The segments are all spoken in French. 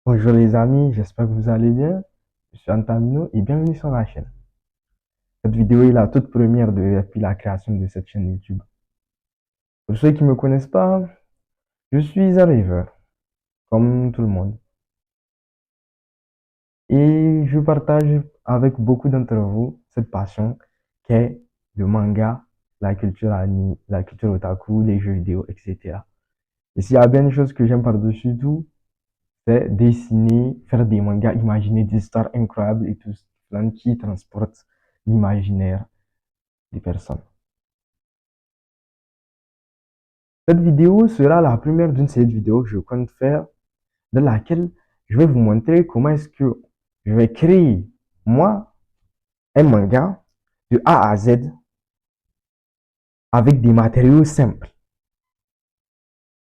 Bonjour les amis, j'espère que vous allez bien. Je suis Antamino et bienvenue sur la chaîne. Cette vidéo est la toute première depuis la création de cette chaîne YouTube. Pour ceux qui ne me connaissent pas, je suis un rêveur, comme tout le monde. Et je partage avec beaucoup d'entre vous cette passion qu'est le manga, la culture anime, la culture otaku, les jeux vidéo, etc. Et s'il y a bien une chose que j'aime par-dessus tout, c'est dessiner, faire des mangas, imaginer des histoires incroyables et tout cela qui transporte l'imaginaire des personnes. Cette vidéo sera la première d'une série de vidéos que je compte faire, dans laquelle je vais vous montrer comment est-ce que je vais créer, moi, un manga de A à Z avec des matériaux simples,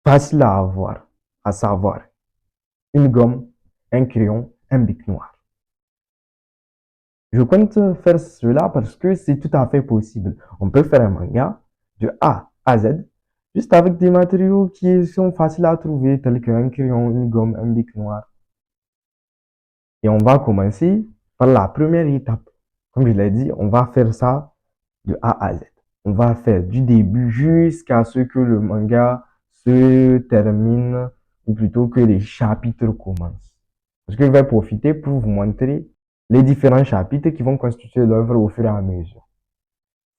faciles à avoir, à savoir une gomme, un crayon, un bic noir. Je compte faire cela parce que c'est tout à fait possible. On peut faire un manga de A à Z juste avec des matériaux qui sont faciles à trouver, tels qu'un crayon, une gomme, un bic noir. Et on va commencer par la première étape. Comme je l'ai dit, on va faire ça de A à Z. On va faire du début jusqu'à ce que le manga se termine, ou plutôt que les chapitres commencent. Parce que je vais profiter pour vous montrer les différents chapitres qui vont constituer l'œuvre au fur et à mesure.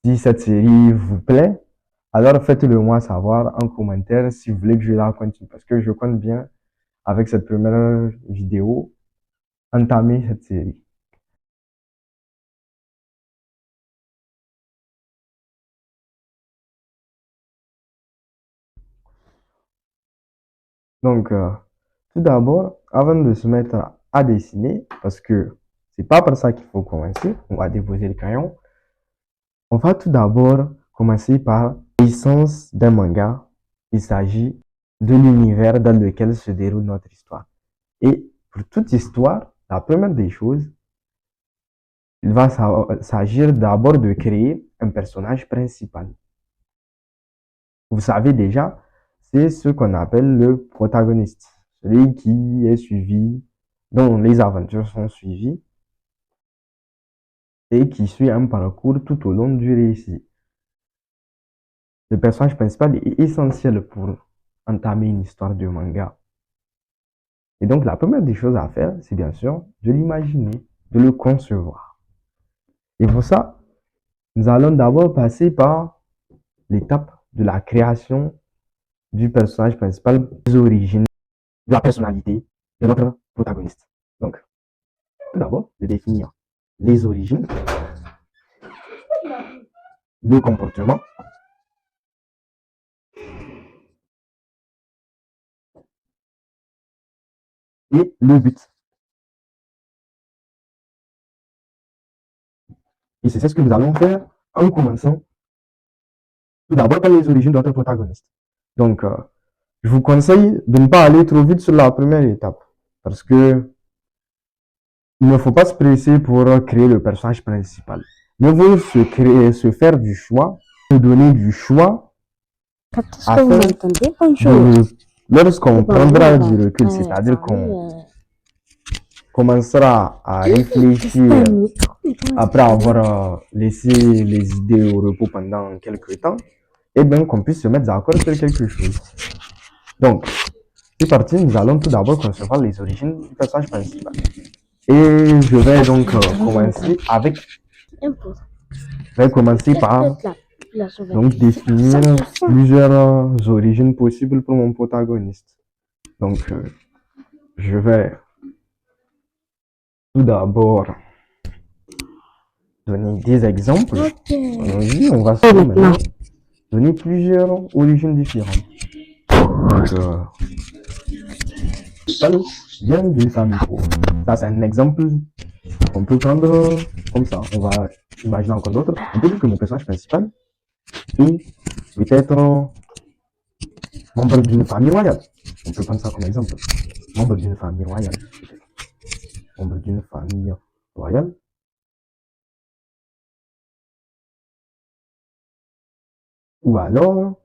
Si cette série vous plaît, alors faites-le moi savoir en commentaire si vous voulez que je la continue. Parce que je compte bien, avec cette première vidéo, entamer cette série. Donc, tout d'abord, avant de se mettre à dessiner, parce que c'est pas par ça qu'il faut commencer, on va déposer le crayon. On va tout d'abord commencer par l'essence d'un manga. Il s'agit de l'univers dans lequel se déroule notre histoire. Et pour toute histoire, la première des choses, il va s'agir d'abord de créer un personnage principal. Vous savez déjà, c'est ce qu'on appelle le protagoniste, celui qui est suivi, dont les aventures sont suivies et qui suit un parcours tout au long du récit. Le personnage principal est essentiel pour entamer une histoire de manga. Et donc, la première des choses à faire, c'est bien sûr de l'imaginer, de le concevoir. Et pour ça, nous allons d'abord passer par l'étape de la création du personnage principal, des origines, de la personnalité de notre protagoniste. Donc, tout d'abord, de définir les origines, le comportement et le but. Et c'est ce que nous allons faire en commençant tout d'abord par les origines de notre protagoniste. Donc, je vous conseille de ne pas aller trop vite sur la première étape parce que il ne faut pas se presser pour créer le personnage principal. Mieux vaut se faire du choix, se donner du choix afin lorsqu'on prendra du recul, c'est-à-dire qu'on commencera à réfléchir après avoir laissé les idées au repos pendant quelques temps, et bien qu'on puisse se mettre d'accord sur quelque chose. Donc, c'est parti, nous allons tout d'abord concevoir les origines du personnage principal. Et je vais donc commencer par donc définir plusieurs origines possibles pour mon protagoniste. Donc, je vais tout d'abord donner des exemples. On va se maintenant donner plusieurs origines différentes. Donc, vient d'une famille pauvre. Ça, c'est un exemple qu'on peut prendre comme ça. On va imaginer encore d'autres. On peut dire que mon personnage principal est peut-être membre d'une famille royale. On peut prendre ça comme exemple. Membre d'une famille royale. Membre d'une famille royale. Ou alors,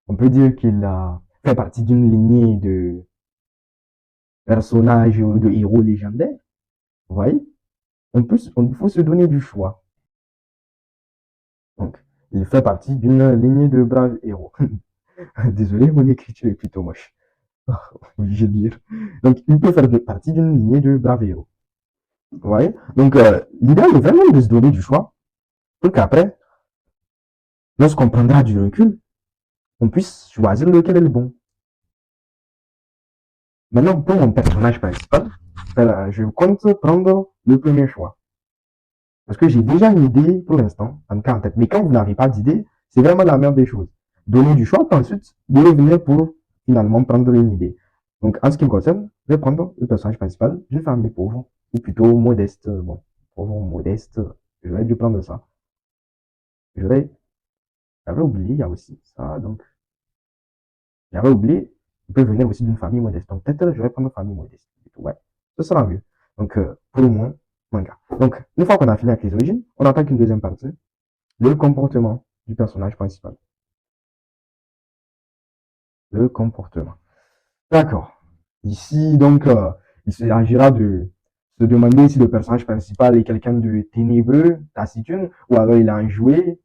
on peut dire qu'il a fait partie d'une lignée de personnages de héros légendaires. Vous voyez? Il faut se donner du choix. Donc, il fait partie d'une lignée de braves héros. Désolé, mon écriture est plutôt moche. Obligé de lire. Donc, il peut faire partie d'une lignée de braves héros. Vous voyez? Donc, l'idéal est vraiment de se donner du choix pour qu'après, lorsqu'on prendra du recul, on puisse choisir lequel est le bon. Maintenant, pour mon personnage principal, je compte prendre le premier choix. Parce que j'ai déjà une idée pour l'instant, en tout cas en tête. Mais quand vous n'avez pas d'idée, c'est vraiment la meilleure des choses. Donner du choix, puis ensuite, de revenir pour finalement prendre une idée. Donc, en ce qui me concerne, je vais prendre le personnage principal d'une famille pauvre, ou plutôt modeste. Bon, pauvre, modeste, je vais dû prendre ça. J'avais oublié, il y a aussi ça, donc, j'avais oublié, il peut venir aussi d'une famille modeste. Donc, peut-être, je vais prendre famille modeste. Ouais, ce sera mieux. Donc, pour le moins, manga. Donc, une fois qu'on a fini avec les origines, on attaque une deuxième partie. Le comportement du personnage principal. Le comportement. D'accord. Ici, donc, il s'agira de se demander si le personnage principal est quelqu'un de ténébreux, taciturne, ou alors il a un jouet,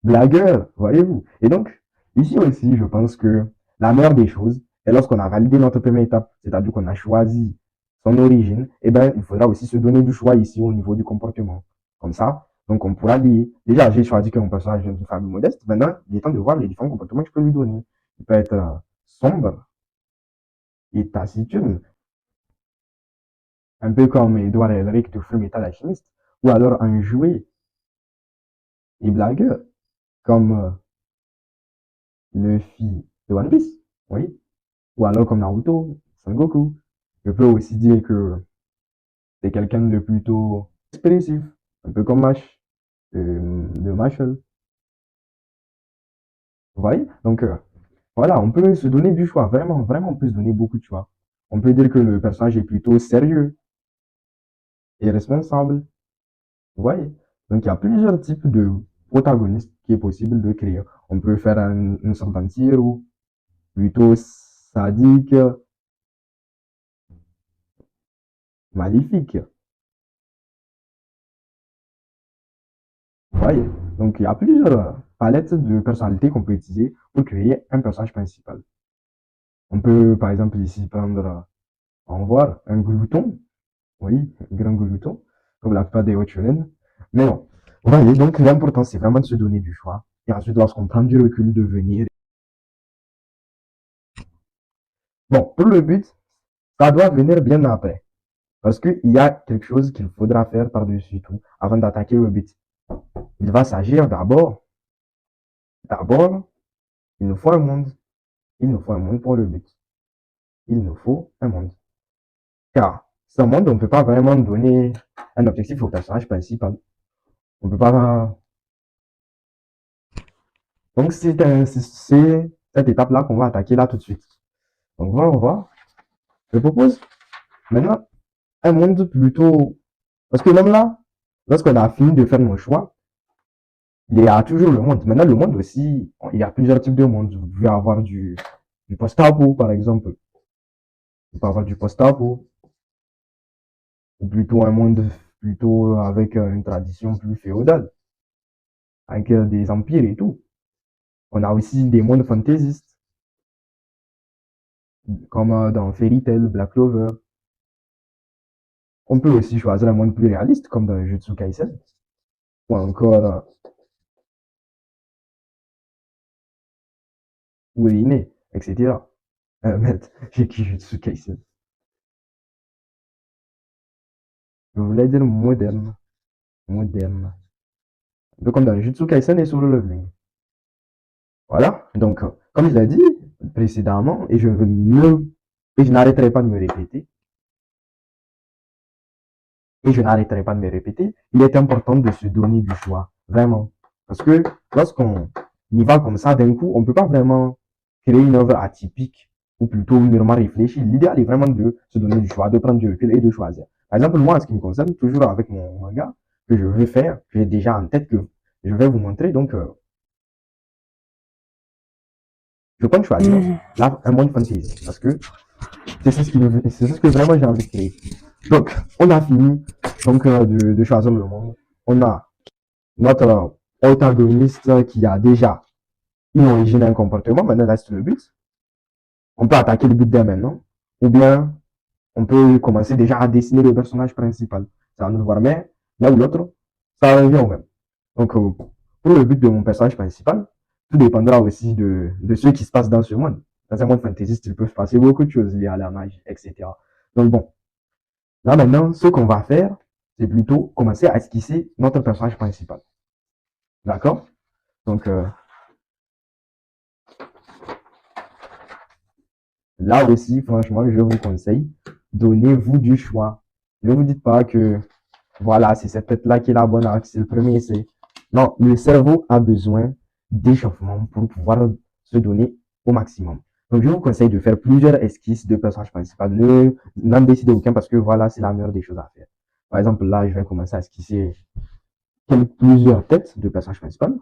blagueur, voyez-vous. Et donc, ici aussi, je pense que la meilleure des choses est lorsqu'on a validé notre première étape, c'est-à-dire qu'on a choisi son origine, eh ben, il faudra aussi se donner du choix ici au niveau du comportement. Comme ça, donc on pourra dire, déjà, j'ai choisi que mon personnage vient d'une famille modeste, maintenant, il est temps de voir les différents comportements que je peux lui donner. Il peut être sombre et taciturne, un peu comme Edouard Elric de Fullmetal Alchemist, ou alors un jouet et blagueur, comme Luffy de One Piece, oui, ou alors comme Naruto, Son Goku. Je peux aussi dire que c'est quelqu'un de plutôt expressif, un peu comme Mash, de Mashal. Vous voyez? Donc, voilà, on peut se donner du choix, vraiment, vraiment, on peut se donner beaucoup de choix. On peut dire que le personnage est plutôt sérieux et responsable. Vous voyez? Donc, il y a plusieurs types de protagonistes qui est possible de créer. On peut faire une sorte d'anti-héros, plutôt sadique, maléfique. Vous voyez? Donc, il y a plusieurs palettes de personnalités qu'on peut utiliser pour créer un personnage principal. On peut, par exemple, ici prendre, en voir un glouton. Oui, un grand glouton, comme la plupart des autres shonen. Mais non. Vous voyez, donc l'important, c'est vraiment de se donner du choix. Et ensuite, lorsqu'on prend du recul, de venir. Bon, pour le but, ça doit venir bien après. Parce qu'il y a quelque chose qu'il faudra faire par-dessus tout avant d'attaquer le but. Il va s'agir d'abord, il nous faut un monde. Il nous faut un monde pour le but. Il nous faut un monde. Car sans monde, on ne peut pas vraiment donner un objectif au personnage principal. On ne peut pas. Donc c'est cette étape-là qu'on va attaquer là tout de suite. Donc voilà, on va. Je propose maintenant un monde plutôt. Parce que même là, lorsqu'on a fini de faire nos choix, il y a toujours le monde. Maintenant, le monde aussi, il y a plusieurs types de monde. Vous pouvez avoir du post-apo, par exemple. Vous pouvez avoir du post-apo, ou plutôt un monde plutôt avec une tradition plus féodale, avec des empires et tout. On a aussi des mondes fantaisistes, comme dans Fairy Tail, Black Clover. On peut aussi choisir un monde plus réaliste, comme dans Jujutsu Kaisen, ou encore où il est né, etc. Merde, j'ai qui Jujutsu Kaisen. Je voulais dire moderne. Moderne. Un peu comme dans Jujutsu Kaisen et Solo Leveling. Voilà. Donc, comme je l'ai dit précédemment, et je n'arrêterai pas de me répéter, et je n'arrêterai pas de me répéter, il est important de se donner du choix. Vraiment. Parce que lorsqu'on y va comme ça d'un coup, on ne peut pas vraiment créer une œuvre atypique ou plutôt mûrement réfléchie. L'idéal est vraiment de se donner du choix, de prendre du recul et de choisir. Par exemple, moi, en ce qui me concerne, toujours avec mon manga que je veux faire, que j'ai déjà en tête, que je vais vous montrer. Donc, je compte choisir là un monde fantasy. Parce que C'est ce que vraiment j'ai envie de créer. Donc, on a fini donc de choisir le monde. On a notre protagoniste qui a déjà une origine, un comportement. Maintenant, reste le but. On peut attaquer le but dès maintenant. Ou bien, on peut commencer déjà à dessiner le personnage principal. C'est à nous de voir, mais l'un ou l'autre, ça revient au même. Donc, pour le but de mon personnage principal, tout dépendra aussi de ce qui se passe dans ce monde. Dans un monde fantaisiste, il peut se passer beaucoup de choses liées à la magie, etc. Donc bon, là maintenant, ce qu'on va faire, c'est plutôt commencer à esquisser notre personnage principal. D'accord? Donc là aussi, franchement, je vous conseille, donnez-vous du choix. Ne vous dites pas que voilà, c'est cette tête-là qui est la bonne, c'est le premier essai. Non, le cerveau a besoin d'échauffement pour pouvoir se donner au maximum. Donc, je vous conseille de faire plusieurs esquisses de personnages principaux. N'en décidez aucun parce que voilà, c'est la meilleure des choses à faire. Par exemple, là, je vais commencer à esquisser plusieurs têtes de personnages principaux.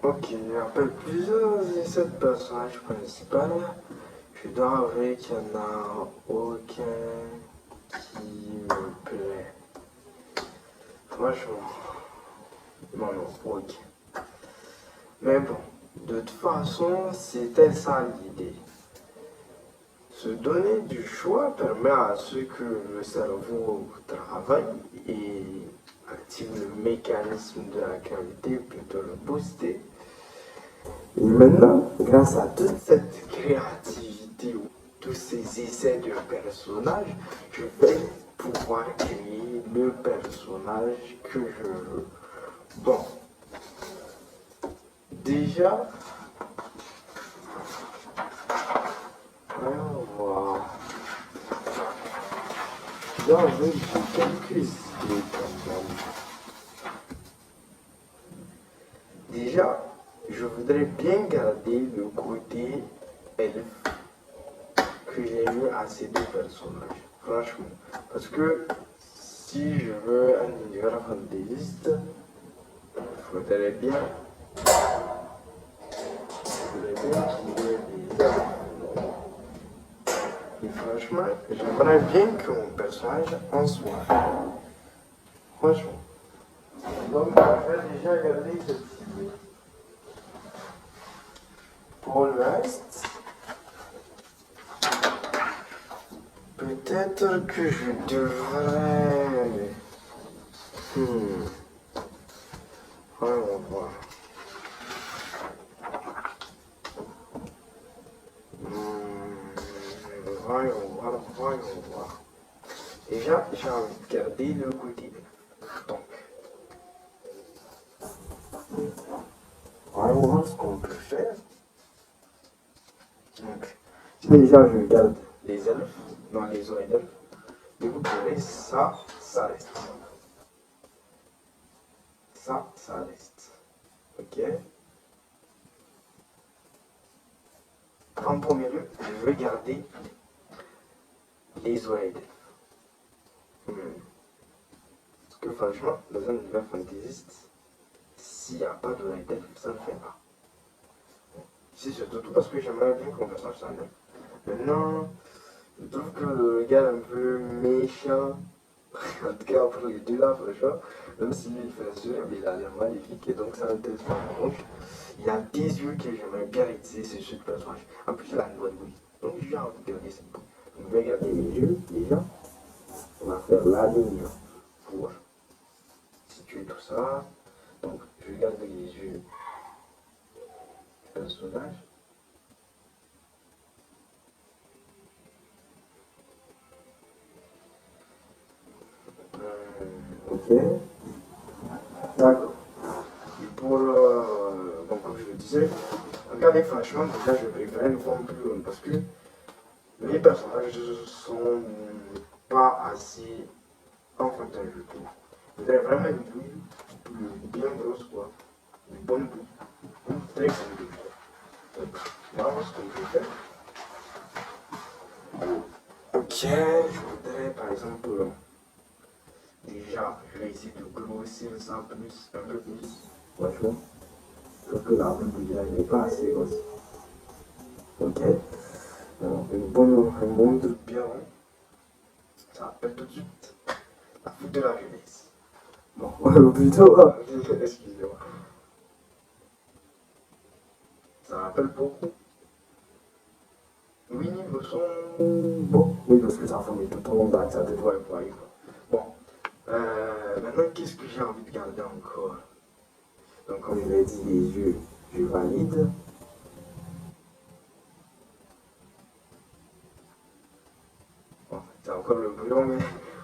Ok, après plusieurs essais de personnage principal, je dois avouer qu'il n'y en a aucun qui me plaît. Franchement, non, non, aucun. Mais bon, de toute façon, c'était ça l'idée. Se donner du choix permet à ce que le cerveau travaille et active le mécanisme de la qualité, plutôt le booster. Et maintenant, grâce à toute cette créativité, tous ces essais de personnages, je vais pouvoir créer le personnage que je veux. Bon, déjà, voyons voir. Là, j'ai quelques idées quand même. Déjà, je voudrais bien garder le côté elfe que j'ai mis à ces deux personnages, franchement. Parce que si je veux un univers fantaisiste, il faudrait bien qu'il y ait des elfes. Et franchement, j'aimerais bien que mon personnage en soit. Franchement. Donc, on va déjà garder cette idée. Pour le reste, peut-être que je devrais. Voyons voir. Voyons voir. Déjà, j'ai envie de garder le côté. Donc, voyons voir ce qu'on peut faire. Donc, déjà, je garde les elfes dans les oreilles d'elfes. Et vous verrez, ça reste. Ça reste. Ok. En premier lieu, je vais garder les oreilles d'elfes. Parce que franchement, dans un univers fantaisiste, s'il n'y a pas d'oreilles d'elfes, ça ne fait pas. C'est surtout parce que j'aimerais bien qu'on fasse ça en elfe. Maintenant, je trouve que le gars est un peu méchant. En tout cas, pour les deux là, franchement, même si lui il fait sûr, il a l'air magnifique et donc ça intéresse pas mon oncle. il y a des yeux que j'aimerais bien utiliser sur ce personnage. En plus, il a une bonne bouille. Donc, j'ai envie de garder cette bouille. Donc, je vais garder les yeux, déjà. On va faire la ligne pour situer tout ça. Donc, je garde les yeux du personnage. Ok. D'accord. Et pour, bon, comme je le disais, regardez, franchement, déjà, je préfère une forme plus longue parce que les personnages sont pas assez enfantins, je trouve. Vous avez vraiment une bouille bien grosse, quoi. Une bonne bouille. Une très bonne bouille. Donc, voilà ce qu'on peut faire. Ok, je voudrais par exemple, déjà, je vais essayer de grossir ça plus, un peu plus. Franchement, sauf que la bouille là n'est pas assez grosse. Ok, alors, un bon truc bien rond, ça rappelle tout de suite la foot de la jeunesse. Bon, plutôt, excusez-moi. Ça rappelle beaucoup. Oui, niveau son. Bon, oui, parce que ça forme tout le monde avec sa tête, ouais, quoi. Bon, maintenant, qu'est-ce que j'ai envie de garder encore? Donc, comme je l'ai dit, les yeux, je valide. Bon, c'est encore le bouillon, mais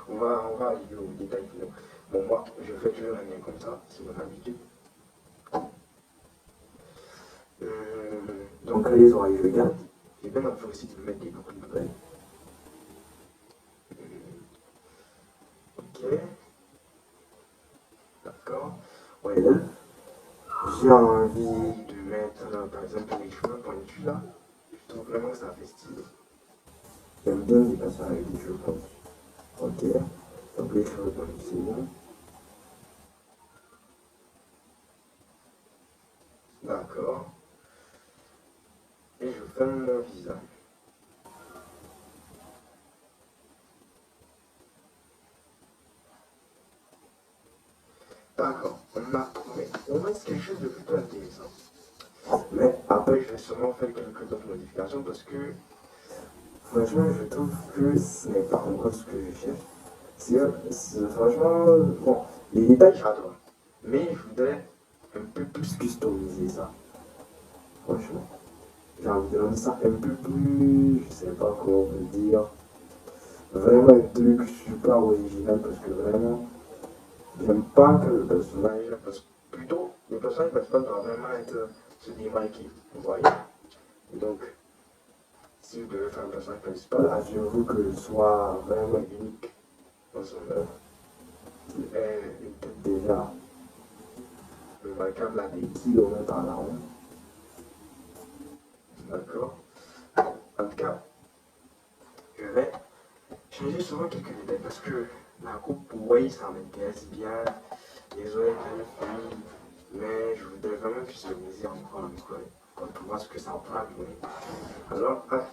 on va arriver au détail finaux. Bon, moi, je fais toujours un lien comme ça, c'est mon habitude. Donc, les oreilles, je garde. J'ai bien envie aussi de mettre des boucles d'oreilles. Ok, d'accord. Ouais, là, j'ai envie de mettre, par exemple, les cheveux pointus là. Je trouve vraiment que ça fait stylé. J'aime bien les personnes avec des cheveux pointus. Ok, donc les cheveux pointus, c'est bon. D'accord. Et je ferme mon visage. D'accord, on a trouvé. On reste quelque chose de plutôt intéressant. Mais après, je vais sûrement faire quelques autres modifications parce que, franchement, je trouve que ce n'est pas encore ce que je cherche. Franchement, bon, les détails, j'adore. Mais je voudrais un peu plus customiser ça. Franchement, j'ai envie de rendre ça un peu plus, je sais pas comment vous le dire, vraiment un truc super original parce que vraiment, j'aime pas que le personnage, parce que plutôt, le personnage principal doit vraiment être se démarquer, vous voyez. Et donc, si vous devez faire un personnage principal, assurez-vous que ce soit vraiment unique dans son œuvre. Il est une tête déjà remarquable à des kilomètres à la ronde. D'accord. En tout cas, je vais changer souvent quelques détails parce que la coupe, oui, ça m'intéresse bien. Les oreilles bien finies, mais je voudrais vraiment customiser encore pour voir ce que ça pourra donner. Alors, après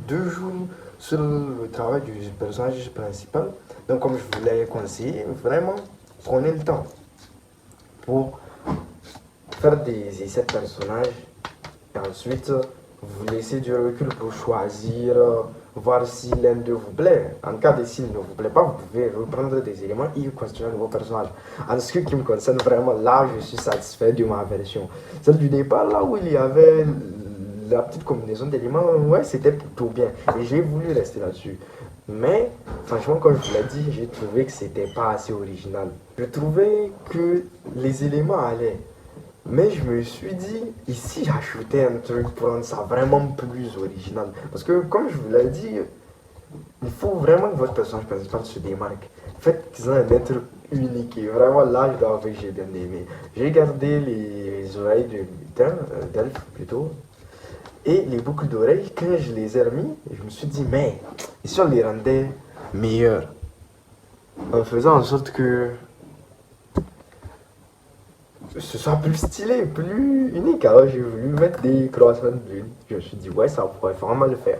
2 jours sur le travail du personnage principal, donc comme je vous l'ai conseillé, vraiment prenez le temps pour faire des essais de personnages et ensuite vous laissez du recul pour choisir, voir si l'un d'eux vous plaît. En cas de s'il ne vous plaît pas, vous pouvez reprendre des éléments et construire un nouveau personnage. En ce qui me concerne vraiment, là je suis satisfait de ma version. Celle du départ, là où il y avait la petite combinaison d'éléments, ouais, c'était plutôt bien. Et j'ai voulu rester là-dessus. Mais, franchement, comme je vous l'ai dit, j'ai trouvé que c'était pas assez original. Je trouvais que les éléments allaient. Mais je me suis dit, ici j'ajoutais un truc pour rendre ça vraiment plus original. Parce que, comme je vous l'ai dit, il faut vraiment que votre personnage principal se démarque. faites-en un être unique. Et vraiment, là, je dois avouer que j'ai bien aimé. J'ai gardé les oreilles de lutin, d'elfe plutôt, et les boucles d'oreilles. Quand je les ai remis, je me suis dit, mais, et si on les rendait meilleurs, en faisant en sorte que ce soit plus stylé, plus unique. Alors j'ai voulu mettre des croissants de lune. Je me suis dit, ouais, ça pourrait vraiment le faire.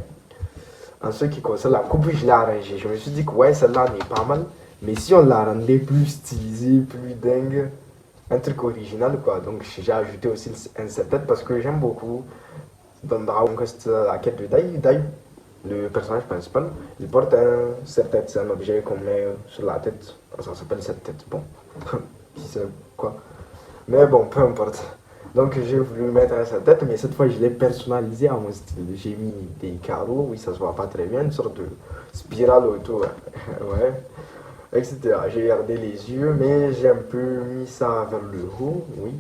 En ce qui concerne la coupe, je l'ai arrangée. Je me suis dit que ouais, celle-là n'est pas mal. Mais si on la rendait plus stylisée, plus dingue, un truc original quoi. Donc j'ai ajouté aussi un serre-tête parce que j'aime beaucoup dans Dragon Quest la quête de Dai. Dai, le personnage principal, il porte un serre-tête. C'est un objet qu'on met sur la tête. Ça s'appelle serre-tête. Bon, qui sait quoi. Mais bon, peu importe. Donc j'ai voulu le mettre à sa tête, mais cette fois je l'ai personnalisé à mon style. J'ai mis des carreaux, oui ça se voit pas très bien, une sorte de spirale autour, ouais, etc. J'ai gardé les yeux, mais j'ai un peu mis ça vers le haut, oui.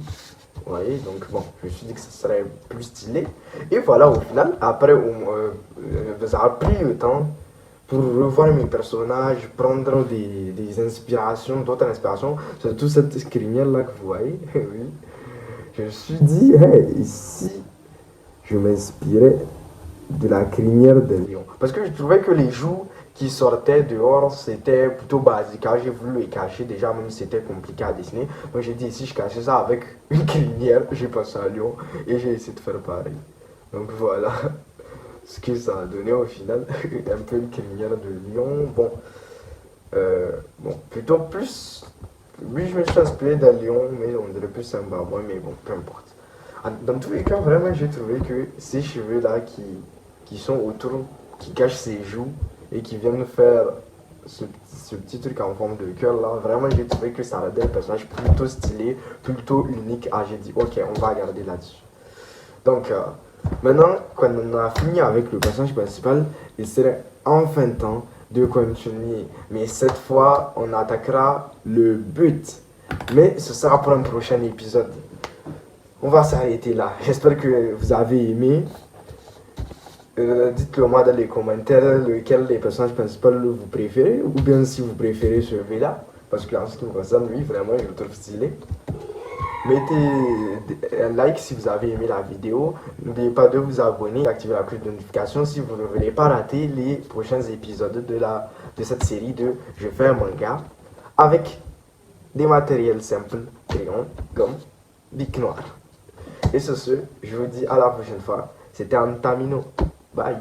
Vous voyez, donc bon, je me suis dit que ce serait plus stylé. Et voilà, au final, après, ça a pris le temps pour revoir mes personnages, prendre des inspirations, d'autres inspirations, surtout cette crinière-là que vous voyez, oui. Je me suis dit, hey, ici, je m'inspirais de la crinière de lion. Parce que je trouvais que les joues qui sortaient dehors, c'était plutôt basique. Quand j'ai voulu les cacher, déjà, même si c'était compliqué à dessiner, donc j'ai dit, ici, je cachais ça avec une crinière, j'ai passé un lion et j'ai essayé de faire pareil. Donc voilà ce que ça a donné au final, un peu une crinière de lion. Bon, plutôt plus. Oui, je me suis inspiré d'un lion, mais on dirait plus un babouin, mais bon, peu importe. Dans tous les cas, vraiment, j'ai trouvé que ces cheveux-là qui sont autour, qui cachent ses joues et qui viennent faire ce petit truc en forme de cœur là, vraiment, j'ai trouvé que ça rendait le personnage plutôt stylé, plutôt unique. Ah, j'ai dit, ok, on va regarder là-dessus. Donc, maintenant, quand on a fini avec le personnage principal, il serait enfin temps de continuer. Mais cette fois, on attaquera le but. Mais ce sera pour un prochain épisode. On va s'arrêter là. J'espère que vous avez aimé. Dites-le moi dans les commentaires lequel des personnages principaux vous préférez. Ou bien si vous préférez celui-là. Parce qu'en ce qui me concerne, lui, vraiment, je le trouve stylé. Mettez un like si vous avez aimé la vidéo. N'oubliez pas de vous abonner et d'activer la cloche de notification si vous ne voulez pas rater les prochains épisodes de cette série de Je fais un manga avec des matériels simples, crayon, gomme, bic noir. Et sur ce, je vous dis à la prochaine fois. C'était Antamino. Bye.